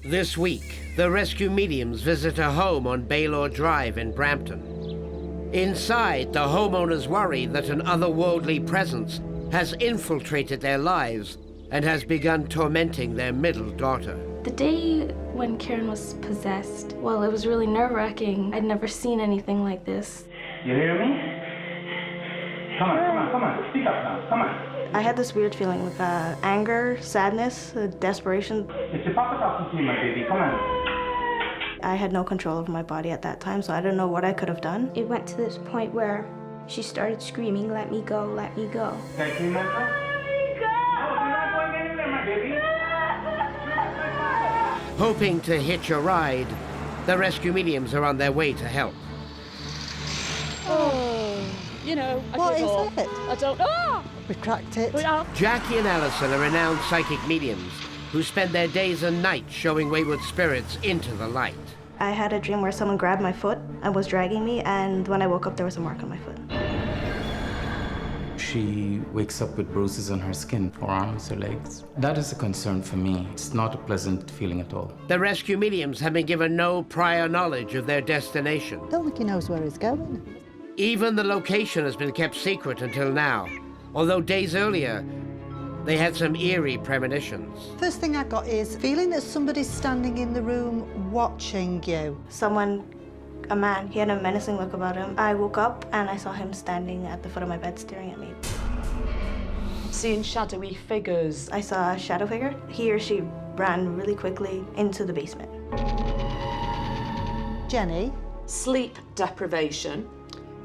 This week, the rescue mediums visit a home on Baylor Drive in Brampton. Inside, the homeowners worry that an otherworldly presence has infiltrated their lives and has begun tormenting their middle daughter. The day when Karen was possessed, well, it was really nerve-wracking. I'd never seen anything like this. You hear me? Come on, speak up now, come on. I had this weird feeling with anger, sadness, desperation. It's your papa talking to you, my baby, come on. I had no control over my body at that time, so I didn't know what I could have done. It went to this point where she started screaming, "Let me go, let me go." Thank you, Mentor. Let me go! No, you're not going anywhere, my baby. Hoping to hitch a ride, the rescue mediums are on their way to help. You know, What is it? I don't know. We've cracked it. Jackie and Alison are renowned psychic mediums who spend their days and nights showing wayward spirits into the light. I had a dream where someone grabbed my foot and was dragging me, and when I woke up, there was a mark on my foot. She wakes up with bruises on her skin, her arms, her legs. That is a concern for me. It's not a pleasant feeling at all. The rescue mediums have been given no prior knowledge of their destination. Don't think he knows where he's going. Even the location has been kept secret until now, although days earlier, they had some eerie premonitions. First thing I got is feeling that somebody's standing in the room watching you. A man, he had a menacing look about him. I woke up and I saw him standing at the foot of my bed staring at me. Seeing shadowy figures. I saw a shadow figure. He or she ran really quickly into the basement. Jenny? Sleep deprivation.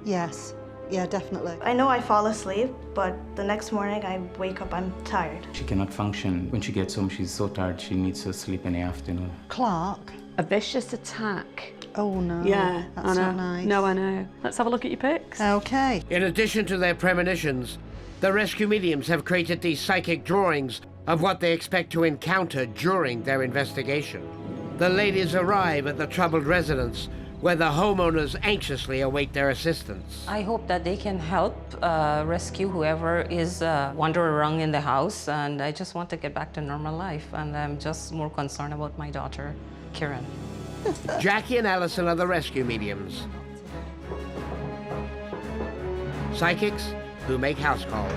Yes. Yeah, definitely. I know I fall asleep, but the next morning I wake up, I'm tired. She cannot function. When she gets home, she's so tired she needs to sleep in the afternoon. Clark? A vicious attack. Oh, no. Yeah, That's I know. not nice. No, I know. Let's have a look at your pics. Okay. In addition to their premonitions, the rescue mediums have created these psychic drawings of what they expect to encounter during their investigation. The ladies arrive at the troubled residence, where the homeowners anxiously await their assistance. I hope that they can help rescue whoever is wandering around in the house, and I just want to get back to normal life, and I'm just more concerned about my daughter, Karen. Jackie and Alison are the rescue mediums. Psychics who make house calls.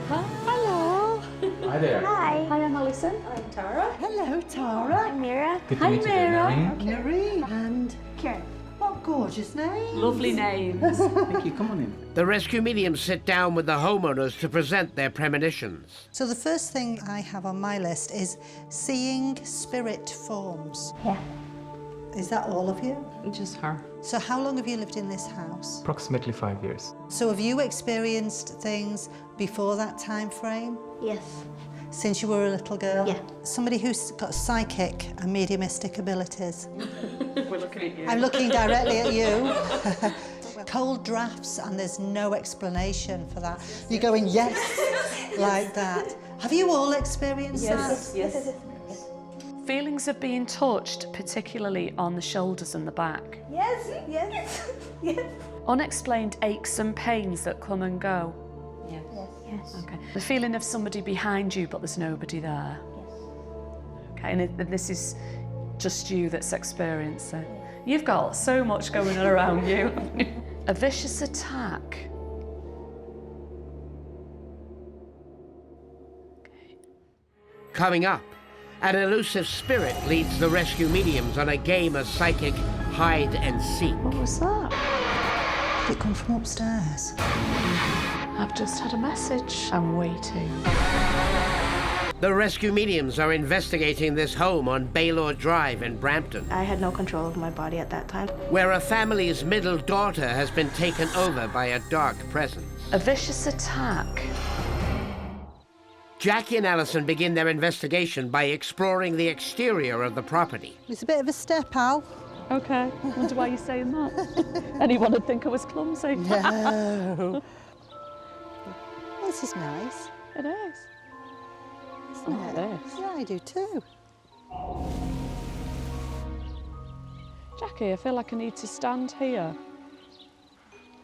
Hello. Hi there. Hi. Hi, I'm Alison. I'm Tara. Hello, Tara. I'm Mira. Good to meet you, Noreen. Noreen. And Karen. what gorgeous names. Lovely names. Thank you, come on in. The rescue mediums sit down with the homeowners to present their premonitions. So the first thing I have on my list is seeing spirit forms. Yeah. Is that all of you? Just her. So how long have you lived in this house? Approximately 5 years. So have you experienced things before that time frame? Yes. Since you were a little girl? Yeah. Somebody who's got psychic and mediumistic abilities. We're looking at you. I'm looking directly at you. Cold drafts, and there's no explanation for that. You're going, yes, like that. Have you all experienced that? Yes. Feelings of being touched, particularly on the shoulders and the back. Yes, yes, yes. Unexplained aches and pains that come and go. Yes. Yes. Okay. The feeling of somebody behind you, but there's nobody there. Okay, and this is just you that's experiencing it. You've got so much going on around you. A vicious attack. Coming up, an elusive spirit leads the rescue mediums on a game of psychic hide and seek. What was that? Did it come from upstairs? I've just had a message. I'm waiting. The rescue mediums are investigating this home on Baylor Drive in Brampton, I had no control over my body at that time. where a family's middle daughter has been taken over by a dark presence. A vicious attack. Jackie and Alison begin their investigation by exploring the exterior of the property. It's a bit of a step, Al. Okay, wonder why you're saying that. Anyone would think I was clumsy. No. This is nice. It is. Isn't I like this. Yeah, I do too. Jackie, I feel like I need to stand here.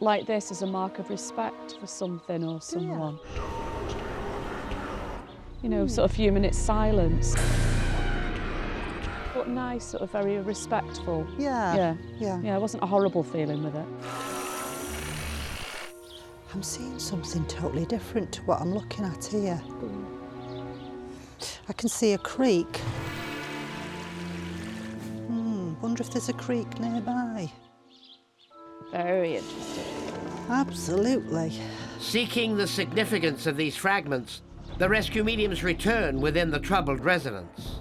Like this as a mark of respect for something or someone. You know, sort of a few minutes silence. but nice, sort of very respectful. Yeah. Yeah, it wasn't a horrible feeling with it. I'm seeing something totally different to what I'm looking at here. I can see a creek. Wonder if there's a creek nearby. Very interesting. Absolutely. Seeking the significance of these fragments, the rescue mediums return within the troubled residence.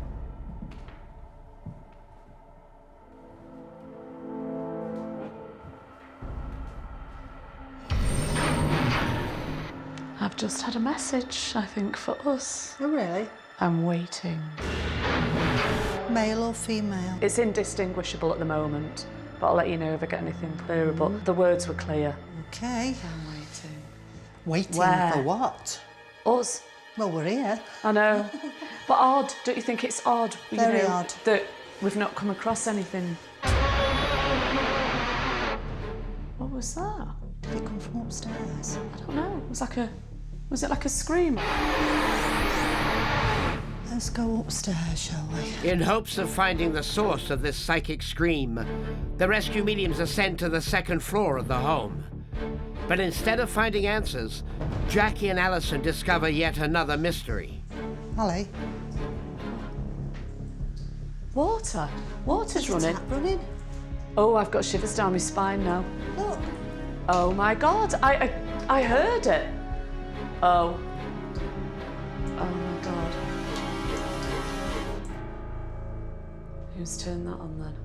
I've just had a message, I think, for us. Oh, really? I'm waiting. Male or female? It's indistinguishable at the moment, but I'll let you know if I get anything clearer. But the words were clear. Okay. I'm waiting. Waiting Where? for what? Us. Well, we're here. I know. But odd, don't you think it's odd? Very odd. That we've not come across anything. What was that? Did it come from upstairs? I don't know. Was it like a scream? Let's go upstairs, shall we? In hopes of finding the source of this psychic scream, the rescue mediums ascend to the second floor of the home. But instead of finding answers, Jackie and Alison discover yet another mystery. Ali? Water. Water's running. Tap running? Oh, I've got shivers down my spine now. Look. Oh my God, I heard it. Oh. Oh my God. Who's turned that on then?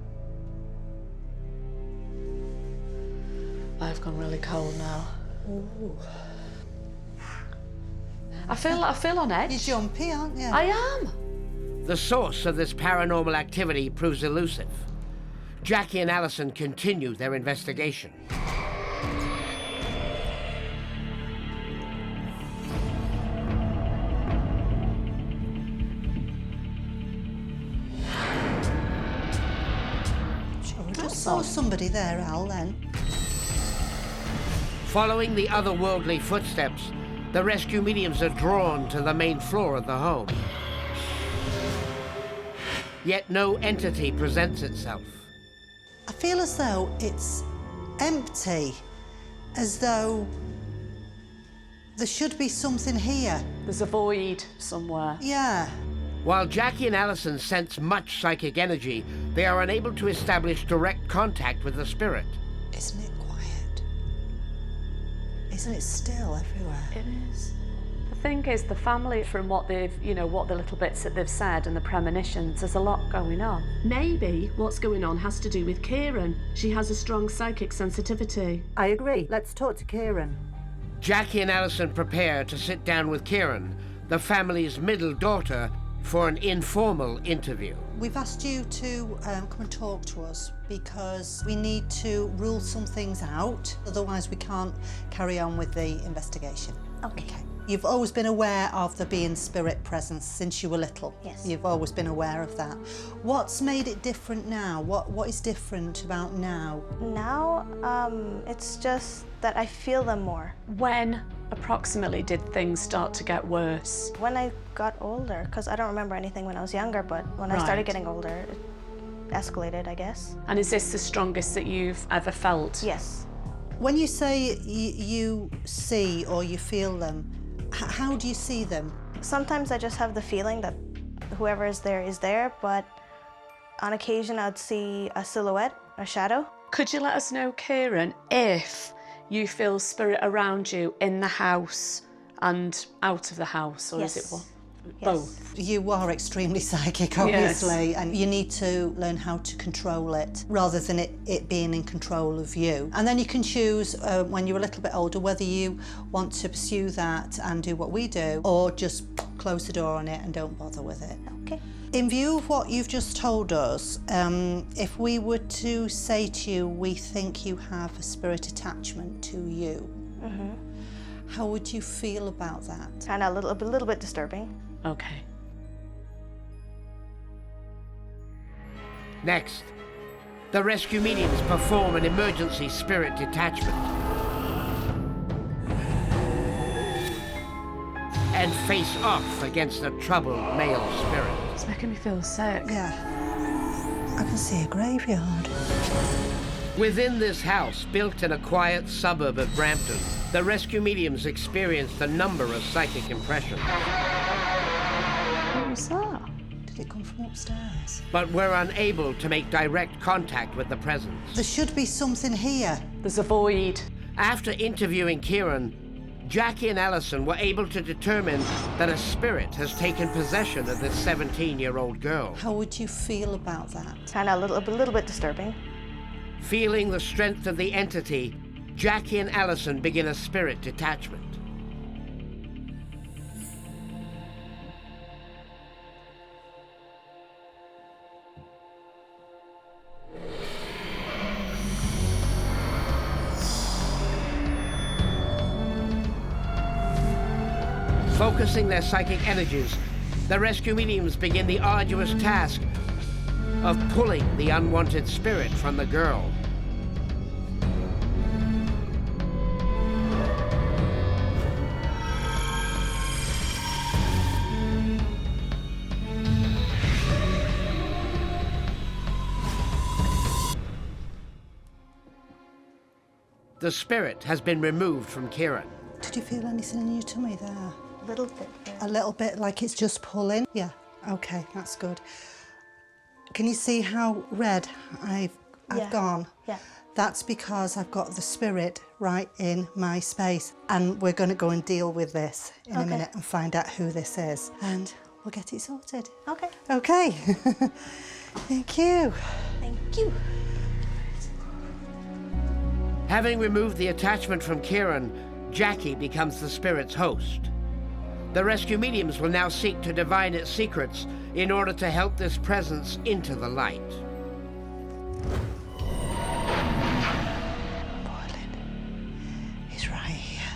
I've gone really cold now. Ooh. I feel on edge. You're jumpy, aren't you? I am. The source of this paranormal activity proves elusive. Jackie and Alison continue their investigation. Sure, I just saw somebody there, Al, then. Following the otherworldly footsteps, the rescue mediums are drawn to the main floor of the home. Yet no entity presents itself. I feel as though it's empty, as though there should be something here. There's a void somewhere. Yeah. While Jackie and Alison sense much psychic energy, they are unable to establish direct contact with the spirit. Isn't it quiet? Isn't it still everywhere? It is. The thing is, the family, from what they've, what the little bits that they've said and the premonitions, there's a lot going on. Maybe what's going on has to do with Kieran. She has a strong psychic sensitivity. I agree. Let's talk to Kieran. Jackie and Alison prepare to sit down with Kieran, the family's middle daughter, for an informal interview. We've asked you to come and talk to us because we need to rule some things out. Otherwise, we can't carry on with the investigation. Okay. You've always been aware of there being spirit presence since you were little. Yes. You've always been aware of that. What's made it different now? What is different about now? Now, it's just that I feel them more. When approximately did things start to get worse? When I got older, because I don't remember anything when I was younger, but when I Right. started getting older, it escalated, I guess. And is this the strongest that you've ever felt? Yes. When you say you see or you feel them, how do you see them? Sometimes I just have the feeling that whoever is there, but on occasion I'd see a silhouette, a shadow. Could you let us know, Kieran, if you feel spirit around you in the house and out of the house, or Yes. is it what? Yes. Both? You are extremely psychic, obviously, and you need to learn how to control it rather than it being in control of you. And then you can choose when you're a little bit older whether you want to pursue that and do what we do, or just close the door on it and don't bother with it. Okay. In view of what you've just told us, if we were to say to you, we think you have a spirit attachment to you, how would you feel about that? Kind of a little bit disturbing. Okay. Next, the rescue mediums perform an emergency spirit detachment and face off against a troubled male spirit. It's making me feel sick. Yeah. I can see a graveyard. Within this house, built in a quiet suburb of Brampton, the rescue mediums experienced a number of psychic impressions. What was that? Did it come from upstairs? But were unable to make direct contact with the presence. There should be something here. There's a void. After interviewing Kieran, Jackie and Alison were able to determine that a spirit has taken possession of this 17-year-old girl. How would you feel about that? Kind of a little bit disturbing. Feeling the strength of the entity, Jackie and Alison begin a spirit detachment. Focusing their psychic energies, the rescue mediums begin the arduous task of pulling the unwanted spirit from the girl. The spirit has been removed from Kieran. Did you feel anything in your tummy there? A little bit. Yeah. A little bit, like it's just pulling? Yeah, okay, that's good. Can you see how red I've gone? Yeah. That's because I've got the spirit right in my space. And we're going to go and deal with this in a minute and find out who this is. And we'll get it sorted. Okay. Okay. Thank you. Thank you. Having removed the attachment from Kieran, Jackie becomes the spirit's host. The rescue mediums will now seek to divine its secrets in order to help this presence into the light. Boiling. He's right here.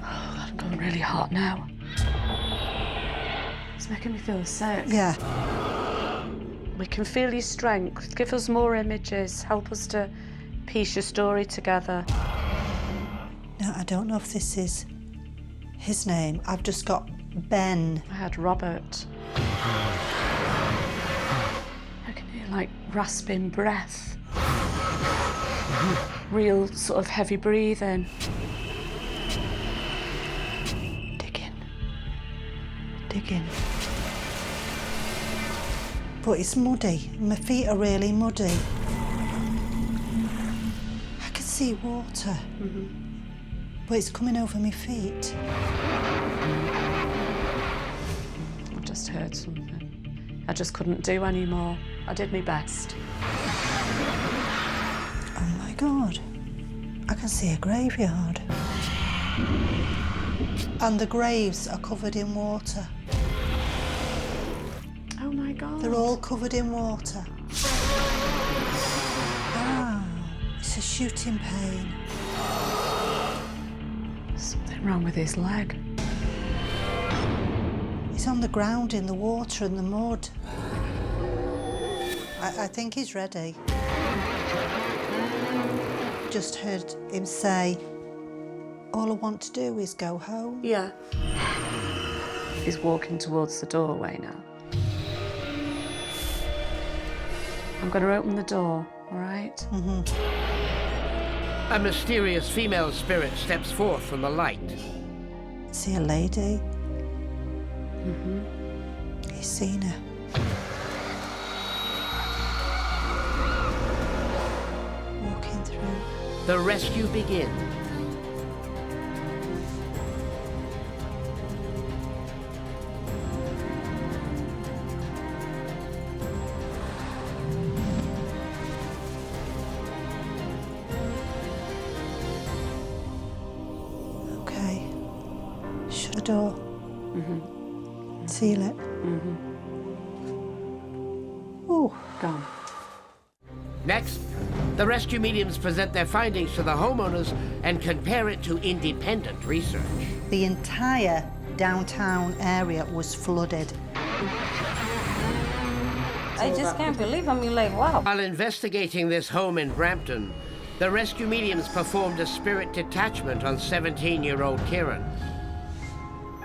Oh, I'm going really hot now. It's making me feel sick. Yeah. We can feel your strength. Give us more images. Help us to piece your story together. No, I don't know if this is his name. I've just got Ben. I had Robert. I can hear like rasping breath. Real sort of heavy breathing. Digging. Digging. But it's muddy. My feet are really muddy. I can see water. But it's coming over my feet. I just heard something. I just couldn't do any more. I did my best. Oh my God. I can see a graveyard. And the graves are covered in water. Oh my God. They're all covered in water. Ah, it's a shooting pain. Something wrong with his leg. He's on the ground in the water and the mud. I think he's ready. Just heard him say, all I want to do is go home. Yeah. He's walking towards the doorway now. I'm going to open the door, all right? A mysterious female spirit steps forth from the light. See a lady? He's seen her. Walking through. The rescue begins. Okay. Shut the door. Seal it. Oh. Gone. Next, the rescue mediums present their findings to the homeowners and compare it to independent research. The entire downtown area was flooded. I just can't believe, wow. While investigating this home in Brampton, the rescue mediums performed a spirit detachment on 17-year-old Kieran.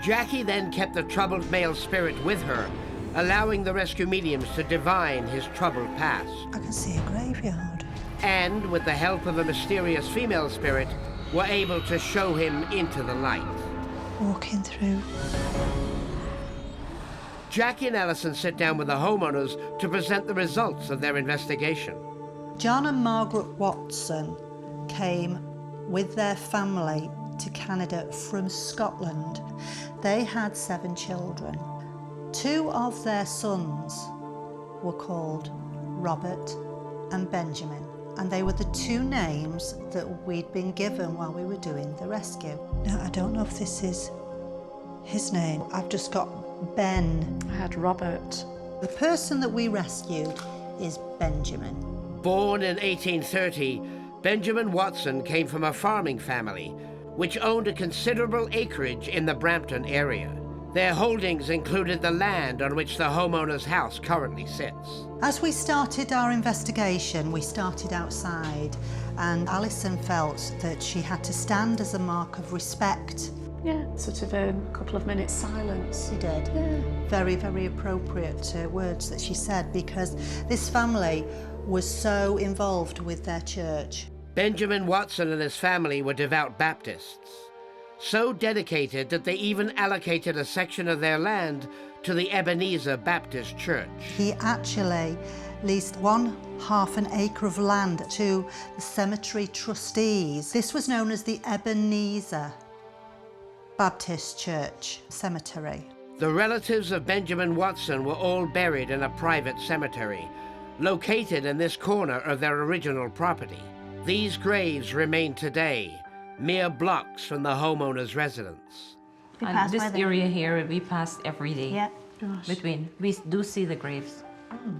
Jackie then kept the troubled male spirit with her, allowing the rescue mediums to divine his troubled past. I can see a graveyard. And, with the help of a mysterious female spirit, were able to show him into the light. Walking through. Jackie and Alison sit down with the homeowners to present the results of their investigation. John and Margaret Watson came with their family to Canada from Scotland. They had 7 children. 2 of their sons were called Robert and Benjamin, and they were the 2 names that we'd been given while we were doing the rescue. Now, I don't know if this is his name. I've just got Ben. I had Robert. The person that we rescued is Benjamin. Born in 1830, Benjamin Watson came from a farming family which owned a considerable acreage in the Brampton area. Their holdings included the land on which the homeowner's house currently sits. As we started our investigation, we started outside, and Alison felt that she had to stand as a mark of respect. Yeah, sort of a couple of minutes silence. She did. Yeah. Very, very appropriate words that she said, because this family was so involved with their church. Benjamin Watson and his family were devout Baptists, so dedicated that they even allocated a section of their land to the Ebenezer Baptist Church. He actually leased 1/2 an acre of land to the cemetery trustees. This was known as the Ebenezer Baptist Church Cemetery. The relatives of Benjamin Watson were all buried in a private cemetery, located in this corner of their original property. These graves remain today, mere blocks from the homeowner's residence. And this area here, we pass every day. Yeah. We do see the graves.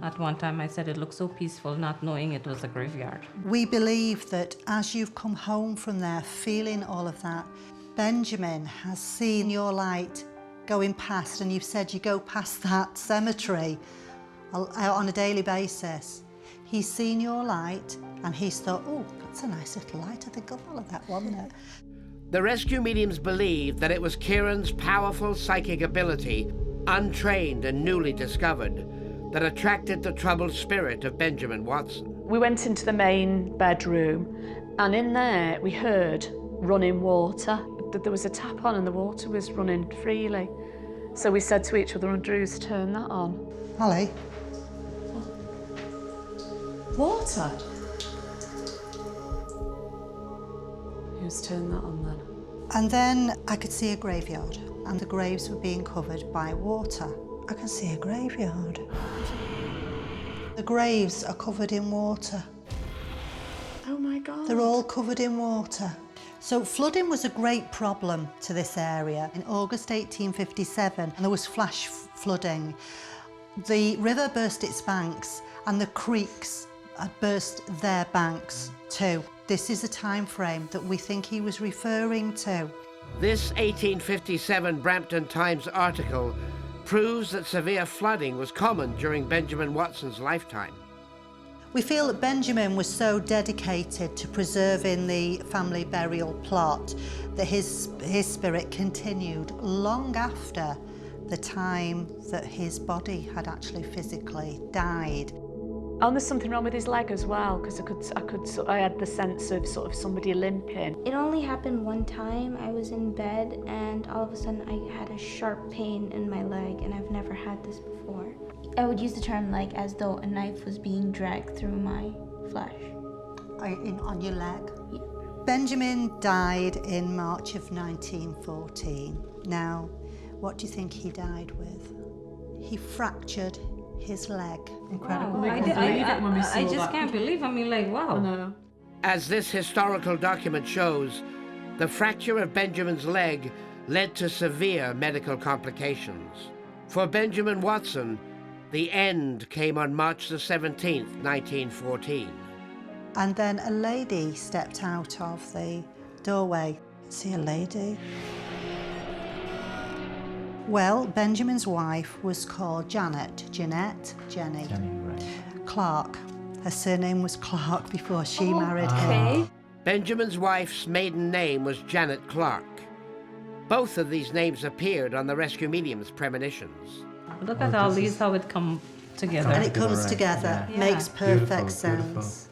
At one time I said it looked so peaceful, not knowing it was a graveyard. We believe that as you've come home from there, feeling all of that, Benjamin has seen your light going past, and you've said you go past that cemetery on a daily basis. He's seen your light and he's thought, oh, that's a nice little light. I think I'll follow that one there. The rescue mediums believed that it was Kieran's powerful psychic ability, untrained and newly discovered, that attracted the troubled spirit of Benjamin Watson. We went into the main bedroom, and in there we heard running water. There was a tap on and the water was running freely. So we said to each other, Andrews, turn that on. Holly? Water? Who's turned that on then? And then I could see a graveyard, and the graves were being covered by water. I can see a graveyard. The graves are covered in water. Oh my God. They're all covered in water. So flooding was a great problem to this area. In August 1857, and there was flash flooding. The river burst its banks, and the creeks had burst their banks too. This is a time frame that we think he was referring to. This 1857 Brampton Times article proves that severe flooding was common during Benjamin Watson's lifetime. We feel that Benjamin was so dedicated to preserving the family burial plot that his spirit continued long after the time that his body had actually physically died. And there's something wrong with his leg as well, because I had the sense of sort of somebody limping. It only happened one time. I was in bed and all of a sudden I had a sharp pain in my leg, and I've never had this before. I would use the term like as though a knife was being dragged through my flesh. On your leg? Yeah. Benjamin died in March of 1914. Now, what do you think he died with? He fractured his leg. Incredible. Wow. I just can't believe. I mean, like, wow. No. As this historical document shows, the fracture of Benjamin's leg led to severe medical complications. For Benjamin Watson, the end came on March the 17th, 1914. And then a lady stepped out of the doorway. See a lady? Well, Benjamin's wife was called Janet, Jenny Right. Clark. Her surname was Clark before she married him. Benjamin's wife's maiden name was Janet Clark. Both of these names appeared on the rescue medium's premonitions. Look at all these, how it come together. And it comes together, makes perfect sense.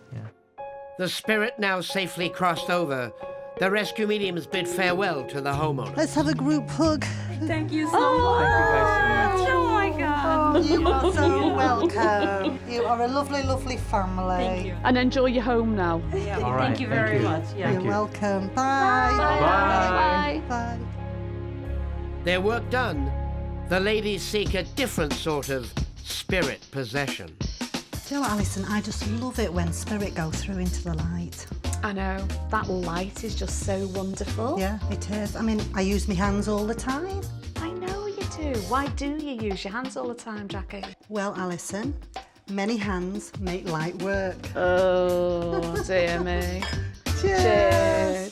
The spirit now safely crossed over. The rescue mediums bid farewell to the homeowner. Let's have a group hug. Thank you so much. Thank you guys so much. Oh my God. Oh, you are so welcome. You are a lovely, lovely family. Thank you. And enjoy your home now. Yeah, All right, thank you very much. Yeah. You're welcome. Bye. Bye. Bye. Their work done, the ladies seek a different sort of spirit possession. Do you know what, Alison? I just love it when spirit goes through into the light. I know, that light is just so wonderful. Yeah, it is. I mean, I use my hands all the time. I know you do. Why do you use your hands all the time, Jackie? Well, Alison, many hands make light work. Oh, dear me. Cheers.